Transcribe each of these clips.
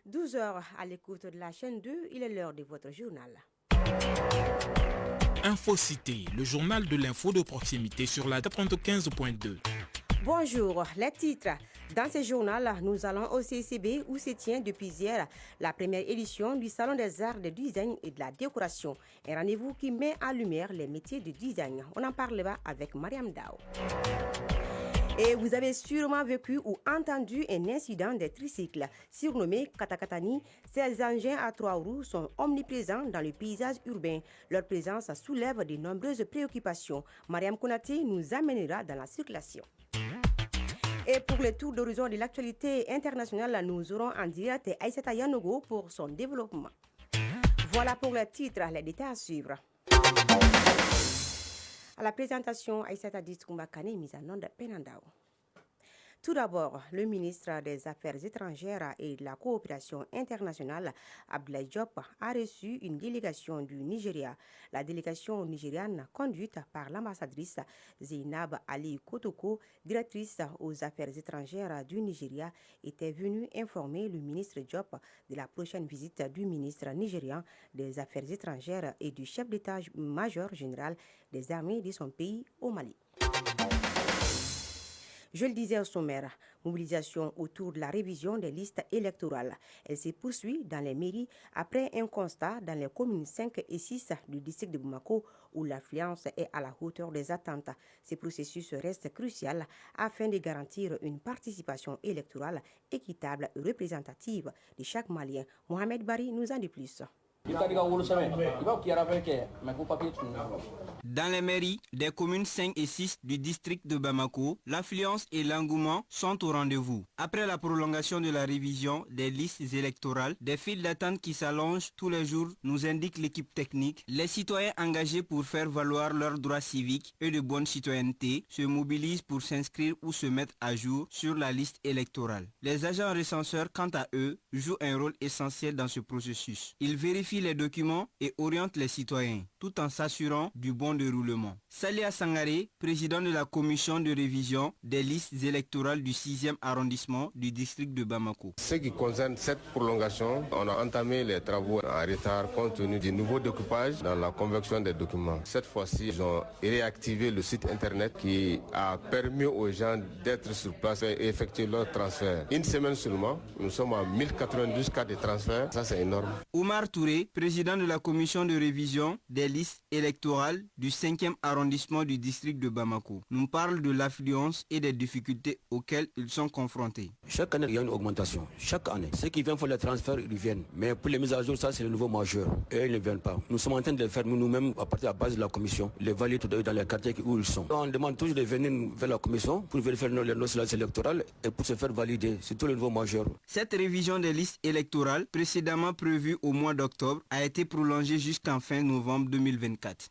12h à l'écoute de la chaîne 2, il est l'heure de votre journal. Infocité, le journal de l'info de proximité sur la 95.2. Bonjour, les titres. Dans ce journal, nous allons au CCB où se tient depuis hier la première édition du Salon des arts de design et de la décoration. Un rendez-vous qui met en lumière les métiers de design. On en parlera avec Mariam Dao. Et vous avez sûrement vécu ou entendu un incident des tricycles. Surnommés katakatani, ces engins à trois roues sont omniprésents dans le paysage urbain. Leur présence soulève de nombreuses préoccupations. Mariam Konaté nous amènera dans la circulation. Et pour le tour d'horizon de l'actualité internationale, nous aurons en direct Aïssata Yanogo pour son développement. Voilà pour les titres, les détails à suivre. À la présentation, Aïssata Distoumba-Kane, mise en onde Penandao. Tout d'abord, le ministre des Affaires étrangères et de la coopération internationale, Abdoulaye Diop, a reçu une délégation du Nigeria. La délégation nigériane, conduite par l'ambassadrice Zainab Ali Kotoko, directrice aux affaires étrangères du Nigeria, était venue informer le ministre Diop de la prochaine visite du ministre nigérian des Affaires étrangères et du chef d'état-major général des armées de son pays au Mali. Je le disais au sommaire, mobilisation autour de la révision des listes électorales. Elle se poursuit dans les mairies après un constat dans les communes 5 et 6 du district de Bamako où l'affluence est à la hauteur des attentes. Ce processus reste crucial afin de garantir une participation électorale équitable et représentative de chaque Malien. Mohamed Bari nous en dit plus. Dans les mairies des communes 5 et 6 du district de Bamako, l'affluence et l'engouement sont au rendez-vous. Après la prolongation de la révision des listes électorales, des files d'attente qui s'allongent tous les jours nous indique l'équipe technique. Les citoyens engagés pour faire valoir leurs droits civiques et de bonne citoyenneté se mobilisent pour s'inscrire ou se mettre à jour sur la liste électorale. Les agents recenseurs, quant à eux, jouent un rôle essentiel dans ce processus. Ils vérifient les documents et oriente les citoyens, tout en s'assurant du bon déroulement. Salia Sangaré, président de la commission de révision des listes électorales du 6e arrondissement du district de Bamako. Ce qui concerne cette prolongation, on a entamé les travaux en retard compte tenu du nouveau découpage dans la conversion des documents. Cette fois-ci, ils ont réactivé le site internet qui a permis aux gens d'être sur place et effectuer leur transfert. Une semaine seulement, nous sommes à 1092 cas de transfert. Ça, c'est énorme. Oumar Touré, président de la commission de révision des listes électorales du 5e arrondissement du district de Bamako, nous parle de l'affluence et des difficultés auxquelles ils sont confrontés. Chaque année, il y a une augmentation. Chaque année. Ceux qui viennent faire les transferts, ils viennent. Mais pour les mises à jour, ça, c'est le nouveau majeur. Et ils ne viennent pas. Nous sommes en train de le faire nous-mêmes, à partir de la base de la commission, les valider dans les quartiers où ils sont. On demande toujours de venir vers la commission pour vérifier les listes électorales et pour se faire valider. C'est tout le nouveau majeur. Cette révision des listes électorales, précédemment prévue au mois d'octobre, a été prolongée jusqu'en fin novembre 2024.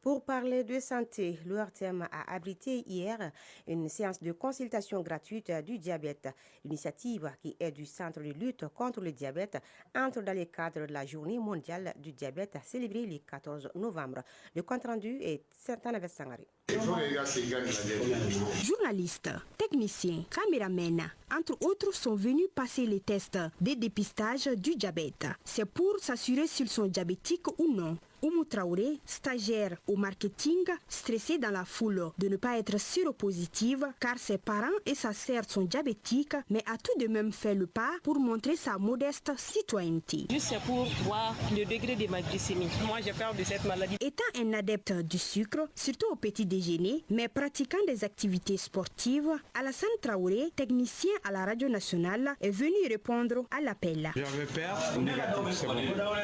Pour parler de santé, l'ORTM a abrité hier une séance de consultation gratuite du diabète. L'initiative, qui est du Centre de lutte contre le diabète, entre dans le cadre de la Journée mondiale du diabète célébrée le 14 novembre. Le compte-rendu est certain avec Sangari. Journalistes, techniciens, caméramens, entre autres, sont venus passer les tests de dépistage du diabète. C'est pour s'assurer s'ils sont diabétiques ou non. Oumou Traoré, stagiaire au marketing, stressé dans la foule de ne pas être séropositive car ses parents et sa sœur sont diabétiques, mais a tout de même fait le pas pour montrer sa modeste citoyenneté. Juste pour voir le degré de ma glycémie. Moi, j'ai peur de cette maladie. Étant un adepte du sucre, surtout au petit déjeuner, mais pratiquant des activités sportives, Alassane Traoré, technicien à la radio nationale, est venu répondre à l'appel. J'avais peur, négatif, c'est bon.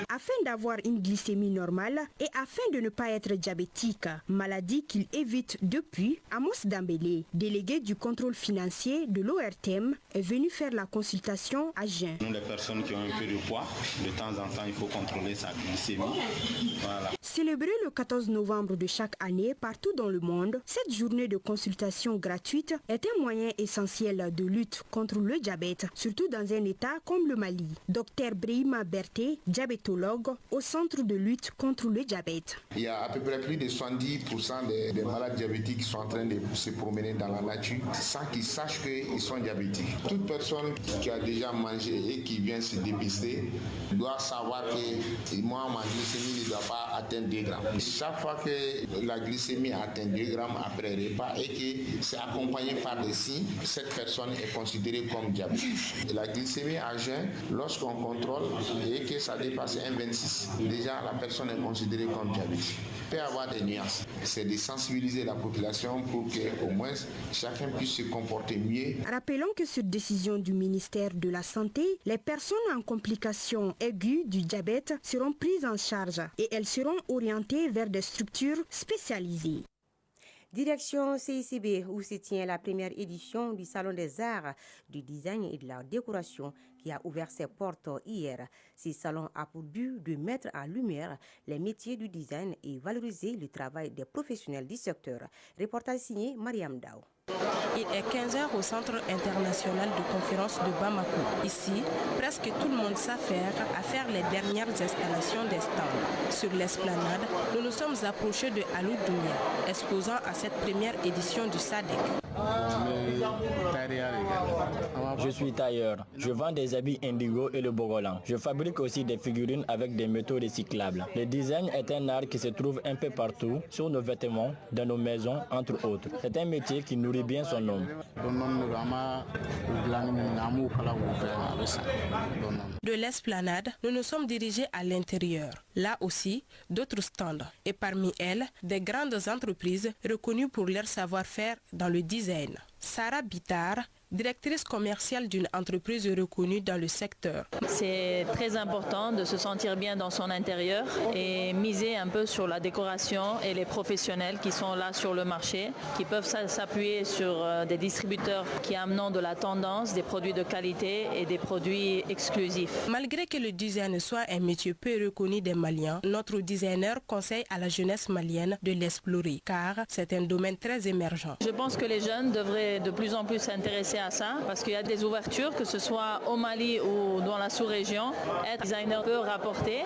Afin d'avoir une glycémie normale et afin de ne pas être diabétique, maladie qu'il évite depuis, Amos Dambélé, délégué du contrôle financier de l'ORTM, est venu faire la consultation à jeun. Nous, les personnes qui ont un peu de poids, de temps en temps, il faut contrôler sa glycémie. Voilà. Célébrée le 14 novembre de chaque année partout dans le monde, cette journée de consultation gratuite est un moyen essentiel de lutte contre le diabète, surtout dans un état comme le Mali. Dr Brahima Berté, diabétologue au Centre de lutte contre contre le diabète. Il y a à peu près plus de 70% des malades diabétiques qui sont en train de se promener dans la nature sans qu'ils sachent qu'ils sont diabétiques. Toute personne qui a déjà mangé et qui vient se dépister doit savoir que moi, ma glycémie ne doit pas atteindre 2 grammes. Chaque fois que la glycémie atteint 2 grammes après repas et que c'est accompagné par des signes, cette personne est considérée comme diabétique. Et la glycémie à jeun, lorsqu'on contrôle et que ça dépasse 1,26, déjà la personne est considérée comme diabétique. Il peut y avoir des nuances. C'est de sensibiliser la population pour qu'au moins chacun puisse se comporter mieux. Rappelons que sur décision du ministère de la Santé, les personnes en complications aiguës du diabète seront prises en charge et elles seront orientées vers des structures spécialisées. Direction CICB, où se tient la première édition du Salon des Arts, du Design et de la Décoration, qui a ouvert ses portes hier. Ce salon a pour but de mettre en lumière les métiers du design et valoriser le travail des professionnels du secteur. Reportage signé Mariam Dao. Il est 15h au Centre international de conférence de Bamako. Ici, presque tout le monde s'affaire à faire les dernières installations des stands. Sur l'esplanade, nous nous sommes approchés de Alou Dounia, exposant à cette première édition du SADEC. Je suis tailleur. Je vends des habits indigo et le bogolan. Je fabrique aussi des figurines avec des métaux recyclables. Le design est un art qui se trouve un peu partout, sur nos vêtements, dans nos maisons, entre autres. C'est un métier qui nourrit bien son nom. De l'esplanade, nous nous sommes dirigés à l'intérieur. Là aussi, d'autres stands. Et parmi elles, des grandes entreprises reconnues pour leur savoir-faire dans le design. Sarah Bitar, directrice commerciale d'une entreprise reconnue dans le secteur. C'est très important de se sentir bien dans son intérieur et miser un peu sur la décoration et les professionnels qui sont là sur le marché, qui peuvent s'appuyer sur des distributeurs qui amènent de la tendance, des produits de qualité et des produits exclusifs. Malgré que le design soit un métier peu reconnu des Maliens, notre designer conseille à la jeunesse malienne de l'explorer car c'est un domaine très émergent. Je pense que les jeunes devraient de plus en plus s'intéresser à ça parce qu'il y a des ouvertures, que ce soit au Mali ou dans la sous-région. Être designer peut rapporter,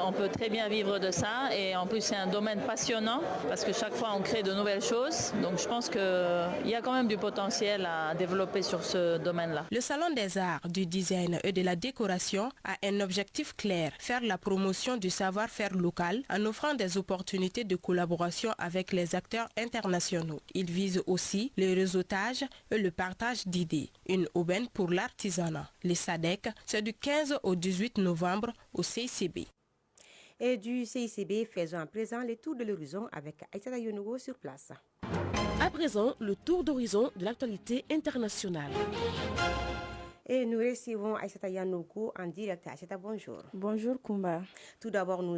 on peut très bien vivre de ça et en plus c'est un domaine passionnant parce que chaque fois on crée de nouvelles choses. Donc je pense qu'il y a quand même du potentiel à développer sur ce domaine-là. Le Salon des Arts, du Design et de la Décoration a un objectif clair, faire la promotion du savoir-faire local en offrant des opportunités de collaboration avec les acteurs internationaux. Il vise aussi le réseautage et le partage d'idées. Une aubaine pour l'artisanat. Les SADEC, c'est du 15 au 18 novembre au CICB. Et du CICB, faisons à présent le tour de l'horizon avec Aïssata Yonogo sur place. À présent, le tour d'horizon de l'actualité internationale. Et nous recevons Aïssata Yonogo en direct. Aïssata, bonjour. Bonjour Kumba. Tout d'abord, nous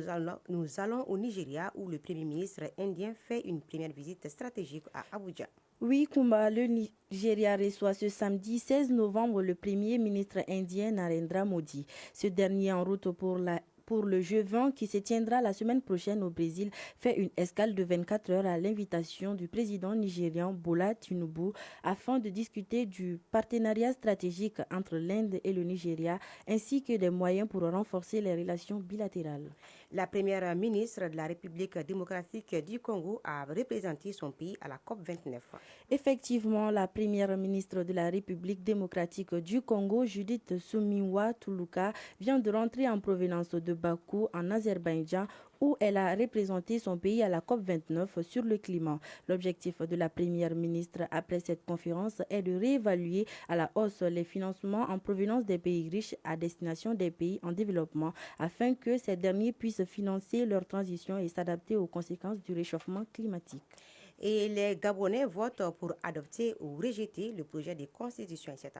allons au Nigeria où le Premier ministre indien fait une première visite stratégique à Abuja. Oui, Kumba, le Nigeria reçoit ce samedi 16 novembre le Premier ministre indien Narendra Modi. Ce dernier en route pour le G20 qui se tiendra la semaine prochaine au Brésil fait une escale de 24 heures à l'invitation du président nigérian Bola Tinubu afin de discuter du partenariat stratégique entre l'Inde et le Nigeria ainsi que des moyens pour renforcer les relations bilatérales. La première ministre de la République démocratique du Congo a représenté son pays à la COP29. Effectivement, la première ministre de la République démocratique du Congo, Judith Suminwa Tuluka, vient de rentrer en provenance de Bakou, en Azerbaïdjan, où elle a représenté son pays à la COP29 sur le climat. L'objectif de la première ministre après cette conférence est de réévaluer à la hausse les financements en provenance des pays riches à destination des pays en développement afin que ces derniers puissent financer leur transition et s'adapter aux conséquences du réchauffement climatique. Et les Gabonais votent pour adopter ou rejeter le projet de constitution, etc.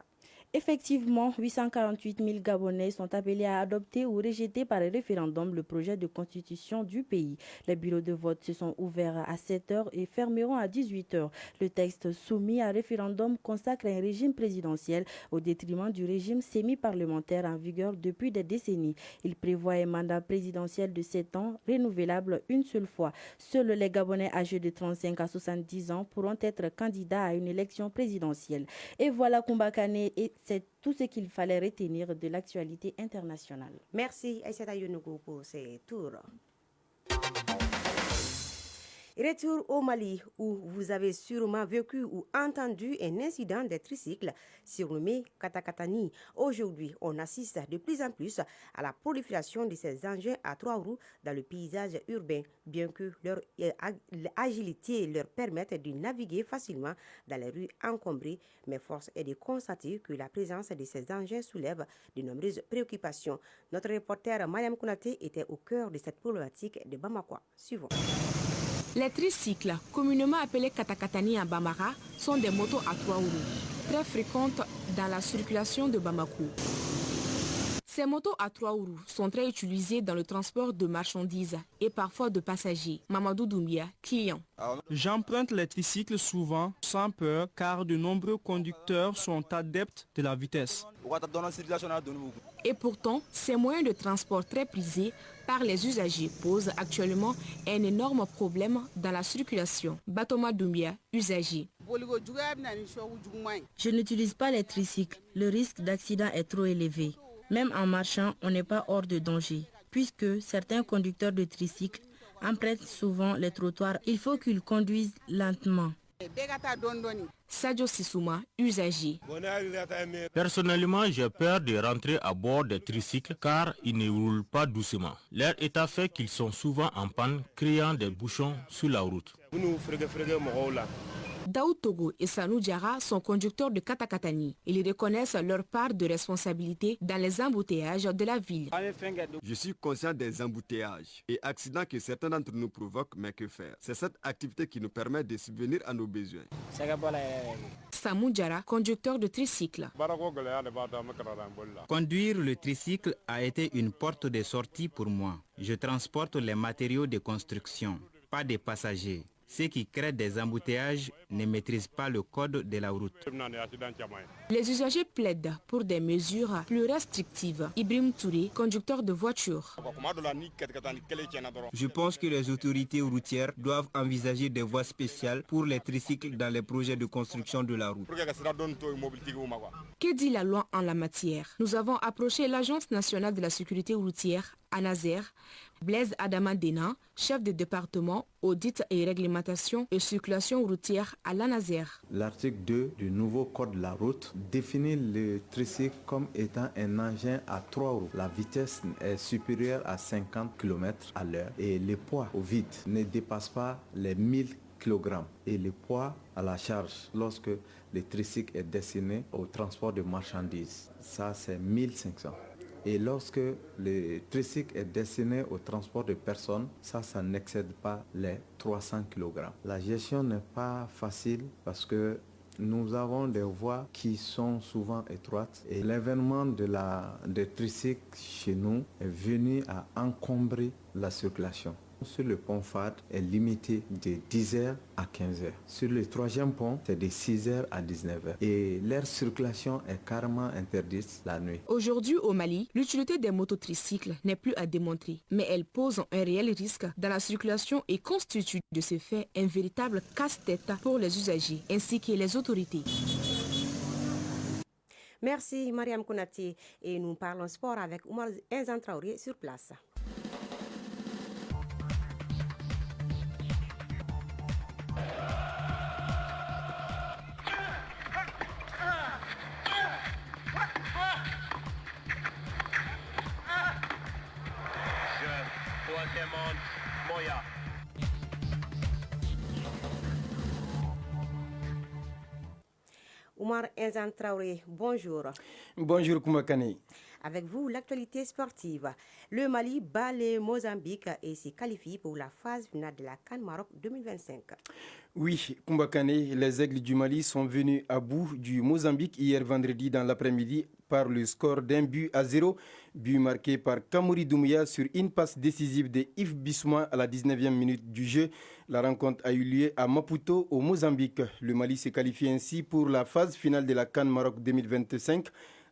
Effectivement, 848 000 Gabonais sont appelés à adopter ou rejeter par référendum le projet de constitution du pays. Les bureaux de vote se sont ouverts à 7 h et fermeront à 18 h. Le texte soumis à référendum consacre un régime présidentiel au détriment du régime semi-parlementaire en vigueur depuis des décennies. Il prévoit un mandat présidentiel de 7 ans, renouvelable une seule fois. Seuls les Gabonais âgés de 35 à 70 ans pourront être candidats à une élection présidentielle. Et voilà Kumbakane, et c'est tout ce qu'il fallait retenir de l'actualité internationale. Merci Aïssata Yonogo pour ces tours. Retour au Mali, où vous avez sûrement vécu ou entendu un incident de tricycle surnommé Katakatani. Aujourd'hui, on assiste de plus en plus à la prolifération de ces engins à 3 roues dans le paysage urbain, bien que leur agilité leur permette de naviguer facilement dans les rues encombrées. Mais force est de constater que la présence de ces engins soulève de nombreuses préoccupations. Notre reporter Mariam Kounaté était au cœur de cette problématique de Bamako. Suivons. Les tricycles, communément appelés katakatani à Bamara, sont des motos à 3 roues, très fréquentes dans la circulation de Bamako. Ces motos à 3 roues sont très utilisées dans le transport de marchandises et parfois de passagers. Mamadou Doumbia, client. J'emprunte les tricycles souvent sans peur car de nombreux conducteurs sont adeptes de la vitesse. Et pourtant, ces moyens de transport très prisés par les usagers posent actuellement un énorme problème dans la circulation. Batoma Doumbia, usager. Je n'utilise pas les tricycles. Le risque d'accident est trop élevé. Même en marchant, on n'est pas hors de danger, puisque certains conducteurs de tricycles empruntent souvent les trottoirs. Il faut qu'ils conduisent lentement. Sadio Sissouma, usager. Personnellement, j'ai peur de rentrer à bord des tricycles car ils ne roulent pas doucement. Leur état fait qu'ils sont souvent en panne, créant des bouchons sur la route. Daoud Togo et Sanou Diara sont conducteurs de Katakatani. Ils reconnaissent leur part de responsabilité dans les embouteillages de la ville. Je suis conscient des embouteillages et accidents que certains d'entre nous provoquent, mais que faire? C'est cette activité qui nous permet de subvenir à nos besoins. Samou Diara, conducteur de tricycle. Conduire le tricycle a été une porte de sortie pour moi. Je transporte les matériaux de construction, pas des passagers. Ceux qui créent des embouteillages ne maîtrisent pas le code de la route. Les usagers plaident pour des mesures plus restrictives. Ibrahim Touré, conducteur de voiture. Je pense que les autorités routières doivent envisager des voies spéciales pour les tricycles dans les projets de construction de la route. Que dit la loi en la matière? Nous avons approché l'Agence nationale de la sécurité routière, ANASER, Blaise Adama Dena, chef de département, audit et réglementation et circulation routière à l'ANASER. L'article 2 du nouveau code de la route définit le tricycle comme étant un engin à 3 roues. La vitesse est supérieure à 50 km à l'heure et le poids au vide ne dépasse pas les 1000 kg et le poids à la charge lorsque le tricycle est destiné au transport de marchandises. Ça, c'est 1500. Et lorsque le tricycle est destiné au transport de personnes, ça n'excède pas les 300 kg. La gestion n'est pas facile parce que nous avons des voies qui sont souvent étroites et l'événement des tricycles chez nous est venu à encombrer la circulation. Sur le pont Fad est limité de 10h à 15h. Sur le troisième pont, c'est de 6h à 19h. Et leur circulation est carrément interdite la nuit. Aujourd'hui au Mali, l'utilité des mototricycles n'est plus à démontrer, mais elles posent un réel risque dans la circulation et constituent de ce fait un véritable casse-tête pour les usagers ainsi que les autorités. Merci Mariam Kounaté et nous parlons sport avec Oumar Enzan Traoré sur place. Oumar Enzan Traoré, bonjour. Bonjour Koumakane. Avec vous, l'actualité sportive. Le Mali bat le Mozambique et se qualifie pour la phase finale de la CAN Maroc 2025. Oui, Koumakane, les Aigles du Mali sont venus à bout du Mozambique hier vendredi dans l'après-midi par le score d'1-0, but marqué par Kamouri Doumbia sur une passe décisive de Yves Bissouma à la 19e minute du jeu. La rencontre a eu lieu à Maputo, au Mozambique. Le Mali s'est qualifié ainsi pour la phase finale de la CAN Maroc 2025.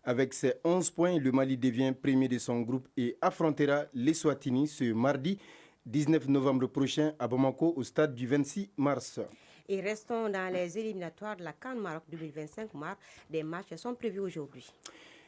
Avec ses 11 points, le Mali devient premier de son groupe et affrontera l'Eswatini ce mardi 19 novembre prochain à Bamako au stade du 26 mars. Et restons dans les éliminatoires de la CAN Maroc 2025. Des matchs sont prévus aujourd'hui.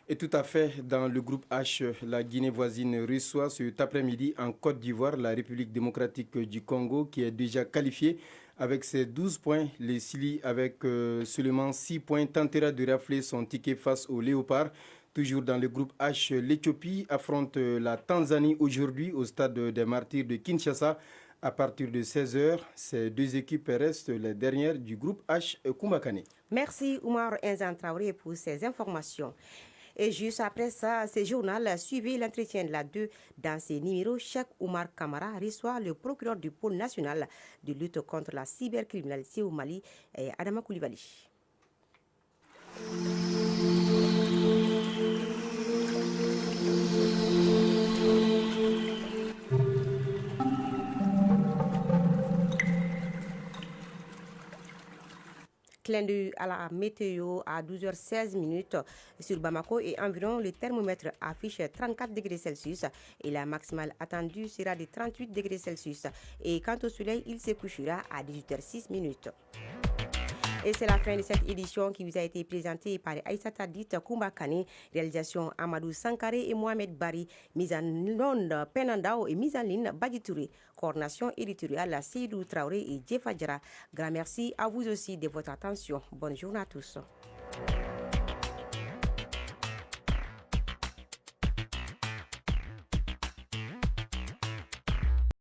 Et tout à fait, dans le groupe H, la Guinée voisine reçoit cet après-midi en Côte d'Ivoire la République démocratique du Congo qui est déjà qualifiée avec ses 12 points. Les Sili avec seulement 6 points tentera de rafler son ticket face aux Léopards. Toujours dans le groupe H, l'Éthiopie affronte la Tanzanie aujourd'hui au stade des Martyrs de Kinshasa à partir de 16h. Ces deux équipes restent les dernières du groupe H Koumakane. Merci Oumar Enzan Traoré pour ces informations. Et juste après ça, ce journal suivait l'entretien de la 2. Dans ces numéros, Cheikh Oumar Kamara reçoit le procureur du pôle national de lutte contre la cybercriminalité au Mali, Adama Koulibaly. Clin d'œil à la météo à 12h16 sur Bamako et environ le thermomètre affiche 34 degrés Celsius et la maximale attendue sera de 38 degrés Celsius. Et quant au soleil, il se couchera à 18h06. Et c'est la fin de cette édition qui vous a été présentée par Aïssata Dit Koumbakane, réalisation Amadou Sankaré et Mohamed Bari, mise en onde Penandao et mise en ligne Badi Touré, coordination éditoriale Seydou Traoré et Djefa Djara. Grand merci à vous aussi de votre attention. Bonne journée à tous.